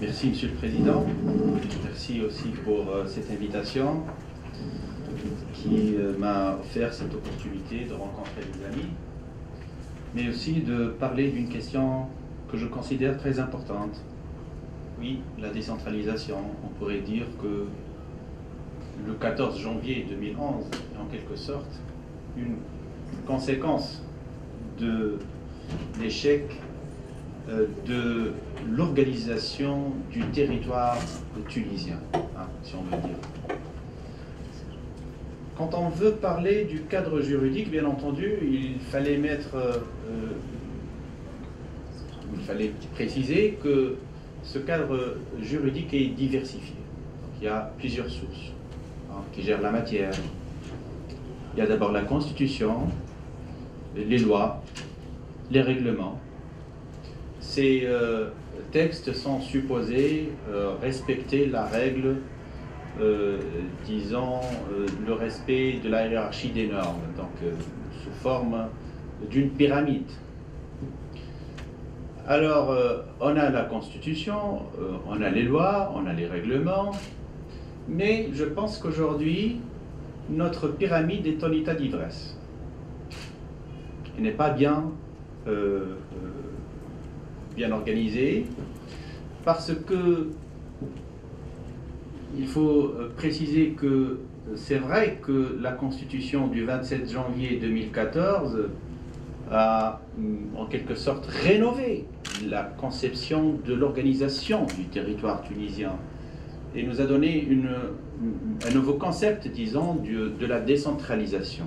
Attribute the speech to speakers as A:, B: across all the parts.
A: Merci Monsieur le Président. Merci aussi pour cette invitation qui m'a offert cette opportunité de rencontrer des amis, mais aussi de parler d'une question que je considère très importante. Oui, la décentralisation. On pourrait dire que le 14 janvier 2011 est en quelque sorte une conséquence de l'échec de l'organisation du territoire tunisien, si on veut dire. Quand on veut parler du cadre juridique, bien entendu, il fallait préciser que ce cadre juridique est diversifié. Donc, il y a plusieurs sources qui gèrent la matière. Il y a d'abord la Constitution, les lois, les règlements. Ces textes sont supposés respecter la règle, disons, le respect de la hiérarchie des normes, donc sous forme d'une pyramide. Alors, on a la Constitution, on a les lois, on a les règlements, mais je pense qu'aujourd'hui, notre pyramide est en état d'ivresse. Elle n'est pas bien organisée, parce que il faut préciser que c'est vrai que la Constitution du 27 janvier 2014 a en quelque sorte rénové la conception de l'organisation du territoire tunisien et nous a donné un nouveau concept, disons, de la décentralisation.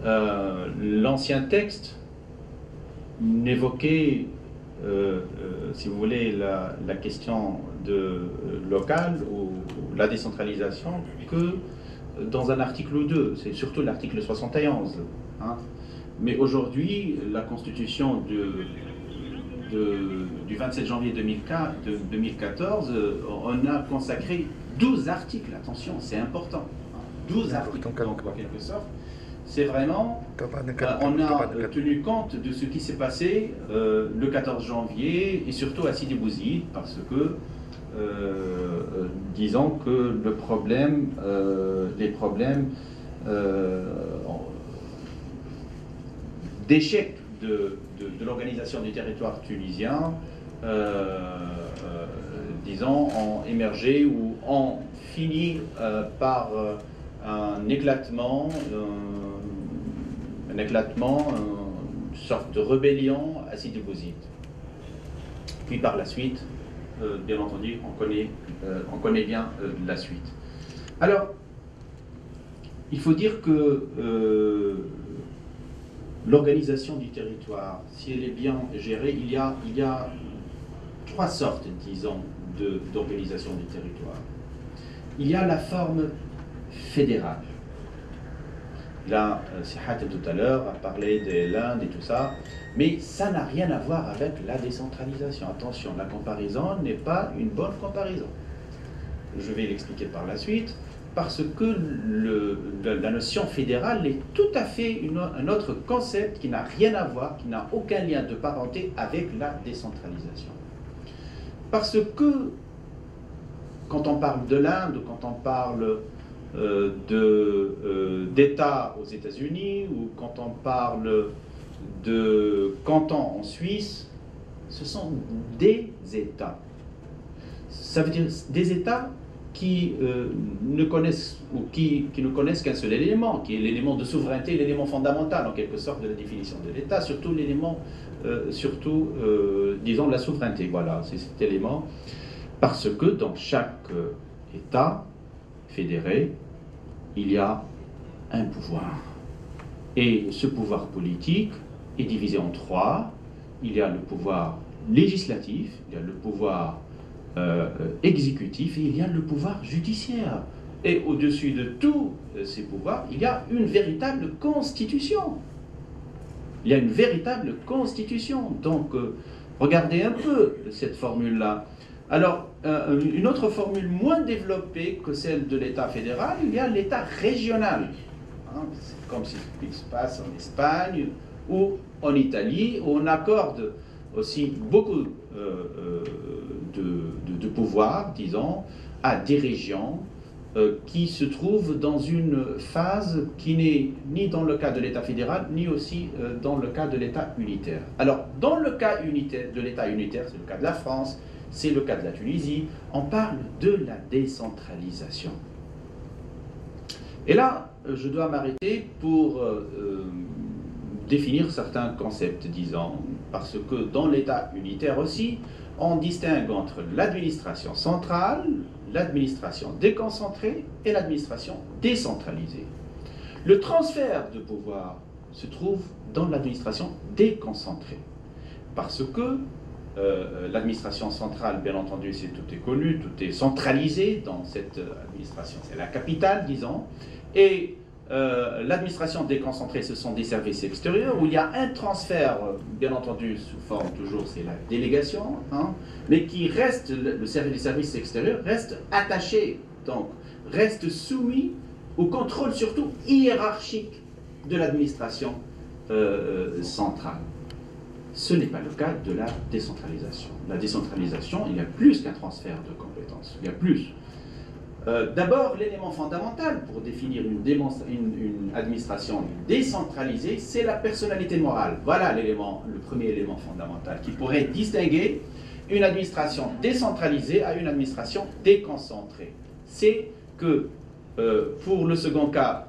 A: L'ancien texte n'évoquait, si vous voulez, la question locale ou la décentralisation que dans un article ou deux, c'est surtout l'article 71. Mais aujourd'hui, la Constitution du 27 janvier 2014, on a consacré 12 articles, attention, c'est important, 12 articles, donc en quelque sorte. C'est vraiment, on a tenu compte de ce qui s'est passé le 14 janvier et surtout à Sidi Bouzid, parce que disons que les problèmes d'échec de l'organisation du territoire tunisien, disons, ont émergé ou ont fini par un éclatement, une sorte de rébellion à Sidi Bouzid. Puis par la suite, bien entendu, on connaît bien la suite. Alors, il faut dire que l'organisation du territoire, si elle est bien gérée, il y a trois sortes, disons, d'organisation du territoire. Il y a la forme fédérale. Là, Sihat tout à l'heure a parlé de l'Inde et tout ça, mais ça n'a rien à voir avec la décentralisation. Attention, la comparaison n'est pas une bonne comparaison. Je vais l'expliquer par la suite, parce que la notion fédérale est tout à fait un autre concept qui n'a rien à voir, qui n'a aucun lien de parenté avec la décentralisation. Parce que quand on parle de l'Inde, quand on parle d'État aux États-Unis, ou quand on parle de canton en Suisse, ce sont des États. Ça veut dire des États qui ne connaissent qu'un seul élément, qui est l'élément de souveraineté, l'élément fondamental en quelque sorte de la définition de l'État, surtout l'élément, disons, la souveraineté. Voilà, c'est cet élément, parce que dans chaque État fédéré, il y a un pouvoir. Et ce pouvoir politique est divisé en trois. Il y a le pouvoir législatif, il y a le pouvoir exécutif et il y a le pouvoir judiciaire. Et au-dessus de tous ces pouvoirs, il y a une véritable constitution. Il y a une véritable constitution. Donc, regardez un peu cette formule-là. Alors, une autre formule moins développée que celle de l'État fédéral, il y a l'État régional. C'est comme ce qui se passe en Espagne ou en Italie, où on accorde aussi beaucoup pouvoir, disons, à des régions qui se trouvent dans une phase qui n'est ni dans le cas de l'État fédéral, ni aussi dans le cas de l'État unitaire. Alors, dans le cas unitaire, de l'État unitaire, c'est le cas de la France, c'est le cas de la Tunisie, on parle de la décentralisation. Et là, je dois m'arrêter pour définir certains concepts, disons, parce que dans l'État unitaire aussi, on distingue entre l'administration centrale, l'administration déconcentrée et l'administration décentralisée. Le transfert de pouvoir se trouve dans l'administration déconcentrée, parce que l'administration centrale, bien entendu, tout est connu, tout est centralisé dans cette administration, c'est la capitale, disons, et l'administration déconcentrée, ce sont des services extérieurs où il y a un transfert, bien entendu, sous forme toujours, c'est la délégation, hein, mais qui reste, les services extérieurs restent attachés, donc reste soumis au contrôle surtout hiérarchique de l'administration centrale. Ce n'est pas le cas de la décentralisation. La décentralisation, il y a plus qu'un transfert de compétences, il y a plus. D'abord, l'élément fondamental pour définir une administration décentralisée, c'est la personnalité morale. Voilà le premier élément fondamental qui pourrait distinguer une administration décentralisée à une administration déconcentrée. C'est que pour le second cas,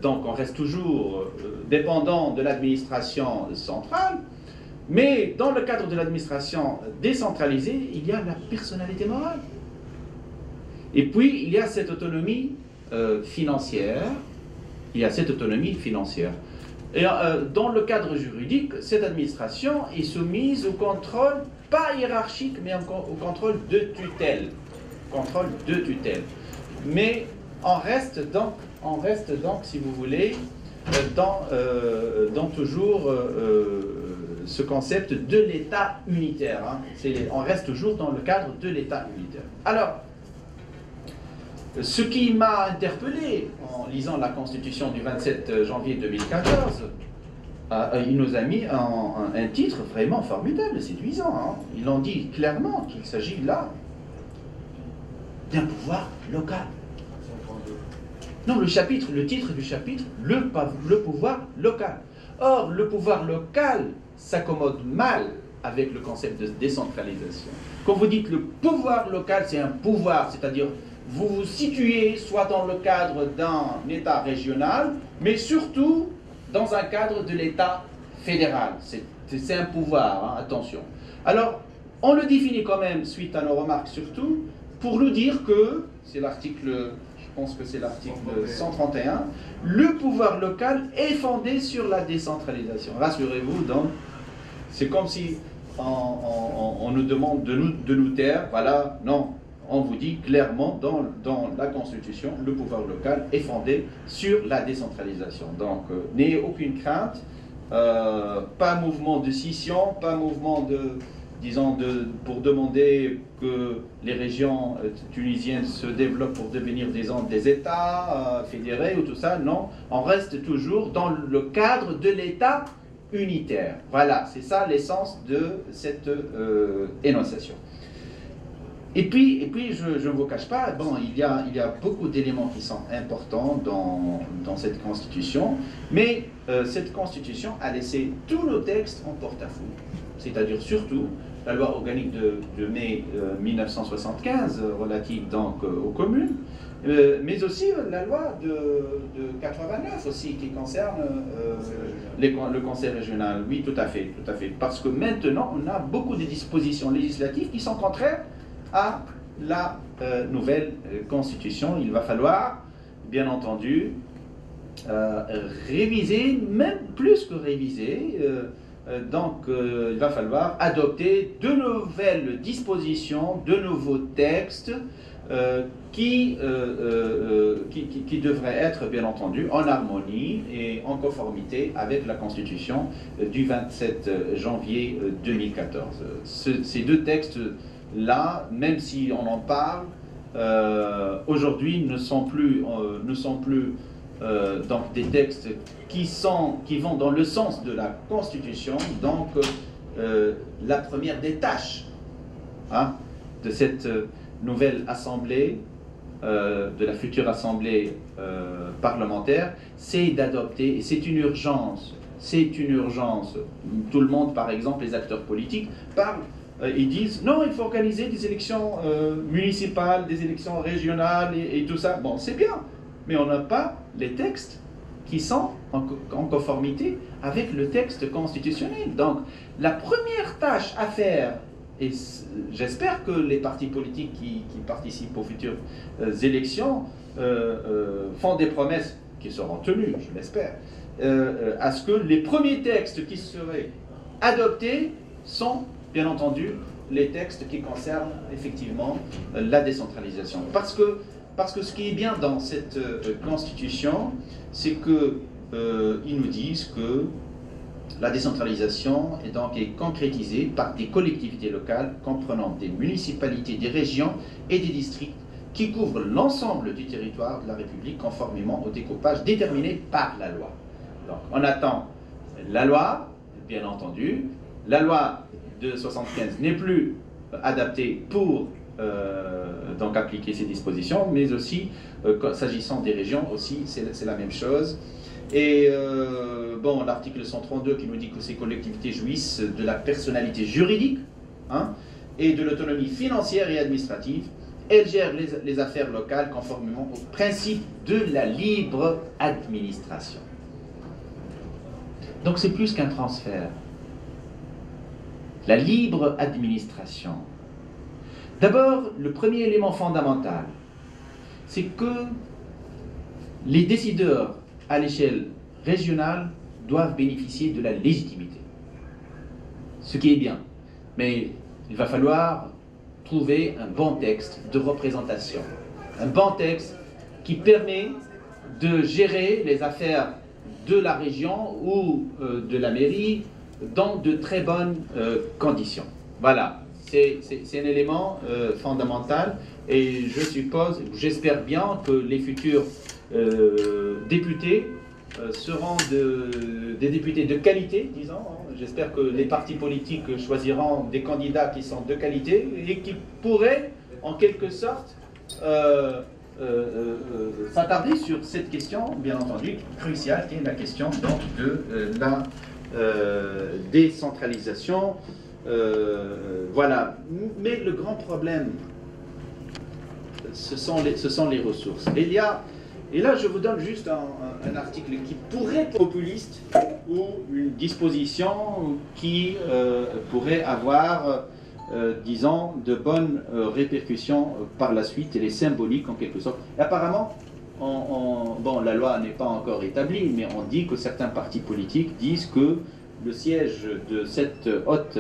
A: donc on reste toujours dépendant de l'administration centrale, mais dans le cadre de l'administration décentralisée, il y a la personnalité morale. Et puis, il y a cette autonomie financière. Il y a cette autonomie financière. Et dans le cadre juridique, cette administration est soumise au contrôle, pas hiérarchique, mais au contrôle de tutelle. Contrôle de tutelle. Mais on reste donc, si vous voulez, dans toujours ce concept de l'État unitaire. Hein. On reste toujours dans le cadre de l'État unitaire. Alors, ce qui m'a interpellé en lisant la Constitution du 27 janvier 2014, il nous a mis un titre vraiment formidable, séduisant. Hein. Ils ont dit clairement qu'il s'agit là d'un pouvoir local. Non, le titre du chapitre, le pouvoir local. Or, le pouvoir local s'accommode mal avec le concept de décentralisation. Quand vous dites le pouvoir local, c'est un pouvoir, c'est-à-dire vous vous situez soit dans le cadre d'un État régional, mais surtout dans un cadre de l'État fédéral. C'est un pouvoir, hein, attention. Alors, on le définit quand même, suite à nos remarques surtout, pour nous dire que, c'est l'article, je pense que c'est l'article 131, le pouvoir local est fondé sur la décentralisation. Rassurez-vous, donc, c'est comme si on nous demande de nous taire, voilà, non. On vous dit clairement dans la Constitution, le pouvoir local est fondé sur la décentralisation. Donc, n'ayez aucune crainte, pas mouvement de scission, pas mouvement pour demander que les régions tunisiennes se développent pour devenir des États fédérés ou tout ça. Non, on reste toujours dans le cadre de l'État unitaire. Voilà, c'est ça l'essence de cette énonciation. Et puis je ne vous cache pas, bon, il y a beaucoup d'éléments qui sont importants dans cette Constitution, mais cette Constitution a laissé tous nos textes en porte-à-faux, c'est-à-dire surtout la loi organique de mai 1975 relative donc aux communes, mais aussi la loi de 89 aussi qui concerne le conseil régional. Oui, tout à fait, parce que maintenant on a beaucoup de dispositions législatives qui sont contraires à la nouvelle Constitution. Il va falloir, bien entendu, réviser, même plus que réviser, donc il va falloir adopter de nouvelles dispositions, de nouveaux textes qui devraient être, bien entendu, en harmonie et en conformité avec la Constitution du 27 janvier 2014. Ces deux textes là, même si on en parle, aujourd'hui ne sont plus donc des textes qui vont dans le sens de la Constitution. Donc la première des tâches, hein, de nouvelle assemblée, de la future assemblée parlementaire, c'est d'adopter, et c'est une urgence, tout le monde, par exemple, les acteurs politiques, parlent, ils disent, non, il faut organiser des élections municipales, des élections régionales et tout ça. Bon, c'est bien, mais on n'a pas les textes qui sont en conformité avec le texte constitutionnel. Donc, la première tâche à faire, et j'espère que les partis politiques qui participent aux futures élections font des promesses qui seront tenues, je l'espère, à ce que les premiers textes qui seraient adoptés sont, bien entendu, les textes qui concernent effectivement la décentralisation. Parce que ce qui est bien dans cette constitution, c'est qu'ils nous disent que la décentralisation est concrétisée par des collectivités locales comprenant des municipalités, des régions et des districts qui couvrent l'ensemble du territoire de la République conformément au découpage déterminé par la loi. Donc on attend la loi, bien entendu. La loi de 1975 n'est plus adaptée pour donc appliquer ces dispositions, mais aussi, s'agissant des régions aussi, c'est la même chose. Et bon, l'article 132 qui nous dit que ces collectivités jouissent de la personnalité juridique et de l'autonomie financière et administrative. Elles gèrent les affaires locales conformément au principe de la libre administration. Donc c'est plus qu'un transfert. La libre administration. D'abord, le premier élément fondamental, c'est que les décideurs à l'échelle régionale doivent bénéficier de la légitimité. Ce qui est bien. Mais il va falloir trouver un bon texte de représentation. Un bon texte qui permet de gérer les affaires de la région ou de la mairie dans de très bonnes conditions. Voilà, c'est un élément fondamental et je suppose, j'espère bien que les futurs députés seront des députés de qualité, disons. J'espère que les partis politiques choisiront des candidats qui sont de qualité et qui pourraient, en quelque sorte, s'attarder sur cette question, bien entendu, cruciale, qui est la question donc, de la décentralisation. Voilà. Mais le grand problème, ce sont les ressources. Et là, je vous donne juste un article qui pourrait être populiste ou une disposition qui pourrait avoir, disons, de bonnes répercussions par la suite. Elle est symbolique en quelque sorte. Et apparemment, bon, la loi n'est pas encore établie, mais on dit que certains partis politiques disent que le siège de cette haute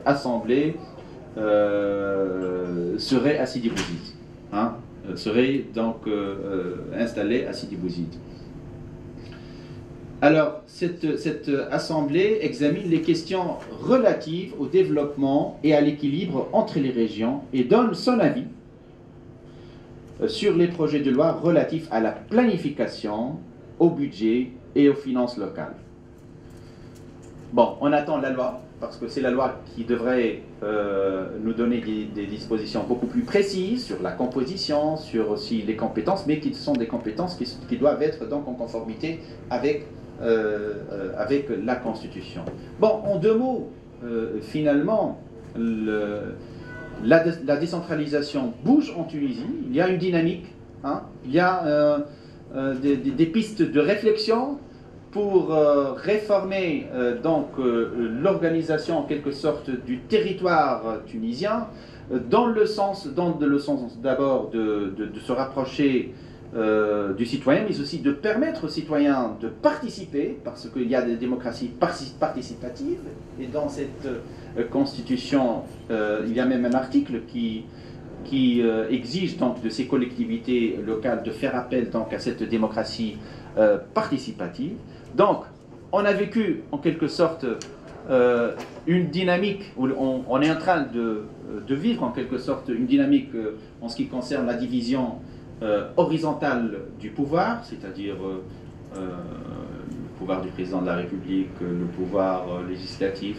A: assemblée serait à Sidi Bouzid. Serait donc installé à Sidi Bouzid. Alors, cette assemblée examine les questions relatives au développement et à l'équilibre entre les régions et donne son avis sur les projets de loi relatifs à la planification, au budget et aux finances locales. Bon, on attend la loi, parce que c'est la loi qui devrait nous donner des dispositions beaucoup plus précises sur la composition, sur aussi les compétences, mais qui sont des compétences qui doivent être donc en conformité avec la Constitution. Bon, en deux mots, finalement, la décentralisation bouge en Tunisie, il y a une dynamique, il y a des pistes de réflexion pour réformer donc l'organisation en quelque sorte du territoire tunisien dans le sens d'abord de se rapprocher du citoyen, mais aussi de permettre aux citoyens de participer, parce qu'il y a des démocraties participatives, et dans cette constitution, il y a même un article qui exige donc de ces collectivités locales de faire appel donc à cette démocratie participative. Donc, on a vécu en quelque sorte une dynamique, où on est en train de vivre en quelque sorte une dynamique en ce qui concerne la division horizontale du pouvoir, c'est-à-dire le pouvoir du président de la République, le pouvoir législatif,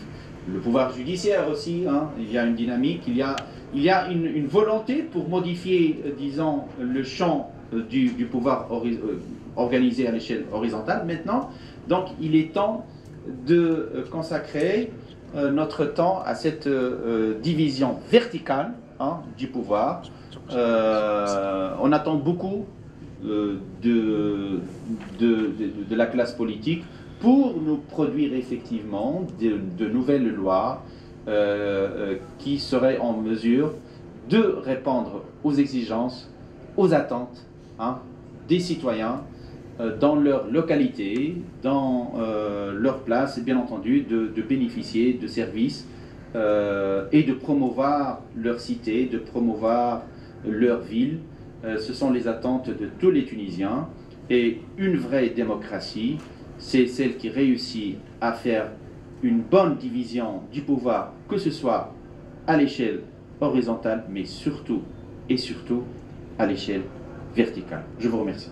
A: le pouvoir judiciaire aussi. Il y a une dynamique, il y a il y a une volonté pour modifier, disons, le champ du pouvoir organisé à l'échelle horizontale maintenant. Donc il est temps de consacrer notre temps à cette division verticale du pouvoir. On attend beaucoup de la classe politique pour nous produire effectivement de nouvelles lois qui seraient en mesure de répondre aux exigences, aux attentes des citoyens dans leur localité, dans leur place, et bien entendu de bénéficier de services et de promouvoir leur cité, de promouvoir leur ville. Ce sont les attentes de tous les Tunisiens. Et une vraie démocratie, c'est celle qui réussit à faire une bonne division du pouvoir, que ce soit à l'échelle horizontale, mais surtout et surtout à l'échelle verticale. Je vous remercie.